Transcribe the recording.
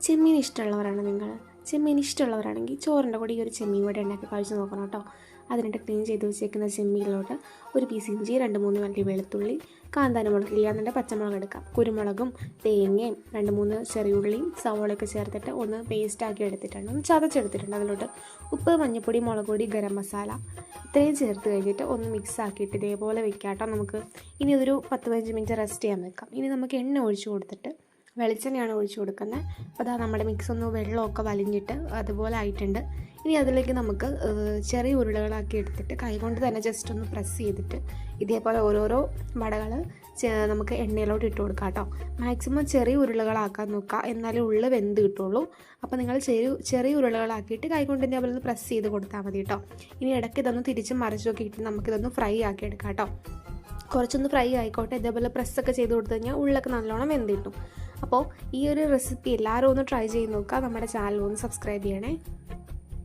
ചെമ്മീൻ ഇഷ്ടമുള്ളവരാണ് നിങ്ങൾ. ചെമ്മീൻ ഇഷ്ടമുള്ളവരാണെങ്കിൽ ചോറിൻ്റെ കൂടെ ഈ ഒരു ചെമ്മീൻ കൂടെ ഉണ്ടാക്കി കഴിച്ച് നോക്കണം കേട്ടോ. അതിനായിട്ട് ക്ലീൻ ചെയ്ത് വെച്ചേക്കുന്ന ചെമ്മീനിലോട്ട് ഒരു പീസ് ഇഞ്ചി, 2-3 വല്ലി വെളുത്തുള്ളി, കാന്താരിമുളക് ഇല്ലാന്നുണ്ടെങ്കിൽ പച്ചമുളക് എടുക്കാം, കുരുമുളകും തേങ്ങയും 2-3 ചെറിയുള്ളിയും സവോളയൊക്കെ ചേർത്തിട്ട് ഒന്ന് പേസ്റ്റാക്കി എടുത്തിട്ടുണ്ട്, ഒന്ന് ചതച്ചെടുത്തിട്ടുണ്ട്. അതിലോട്ട് ഉപ്പ്, മഞ്ഞൾപ്പൊടി, മുളക് പൊടി, ഗരം മസാല ഇത്രയും ചേർത്ത് കഴിഞ്ഞിട്ട് ഒന്ന് മിക്സ് ആക്കിയിട്ട് ഇതേപോലെ വെക്കാം കേട്ടോ. നമുക്ക് ഇനി ഇതൊരു 10-15 മിനിറ്റ് റെസ്റ്റ് ചെയ്യാൻ വെക്കാം. ഇനി നമുക്ക് എണ്ണ ഒഴിച്ച് കൊടുത്തിട്ട്, വെളിച്ചെണ്ണയാണ് ഒഴിച്ച് കൊടുക്കുന്നത്. അപ്പോൾ അതാ നമ്മുടെ മിക്സ് ഒന്ന് വെള്ളമൊക്കെ വലിഞ്ഞിട്ട് അതുപോലെ ആയിട്ടുണ്ട്. ഇനി അതിലേക്ക് നമുക്ക് ചെറിയ ഉരുളകളാക്കി എടുത്തിട്ട് കൈകൊണ്ട് തന്നെ ജസ്റ്റ് ഒന്ന് പ്രസ് ചെയ്തിട്ട് ഇതേപോലെ ഓരോരോ വടകൾ നമുക്ക് എണ്ണയിലോട്ട് ഇട്ട് കൊടുക്കാം കേട്ടോ. മാക്സിമം ചെറിയ ഉരുളകളാക്കാൻ നോക്കുക, എന്നാലേ ഉള്ളിൽ വെന്ത് കിട്ടുള്ളൂ. അപ്പോൾ നിങ്ങൾ ചെറിയ ഉരുളകളാക്കിയിട്ട് കൈകൊണ്ട് ഇതേപോലെ ഒന്ന് പ്രസ് ചെയ്ത് കൊടുത്താൽ മതി കേട്ടോ. ഇനി ഇടയ്ക്ക് ഇതൊന്ന് തിരിച്ചും മറിച്ചൊക്കെ ഇട്ട് നമുക്കിതൊന്ന് ഫ്രൈ ആക്കി എടുക്കാം കേട്ടോ. കുറച്ചൊന്ന് ഫ്രൈ ആയിക്കോട്ടെ. ഇതേപോലെ പ്രസ്സൊക്കെ ചെയ്ത് കൊടുത്തു കഴിഞ്ഞാൽ ഉള്ളൊക്കെ നല്ലോണം വെന്ത് കിട്ടും. അപ്പോൾ ഈ ഒരു റെസിപ്പി എല്ലാവരും ഒന്ന് ട്രൈ ചെയ്ത് നോക്കുക. നമ്മുടെ ചാനൽ ഒന്ന് സബ്സ്ക്രൈബ് ചെയ്യണേ.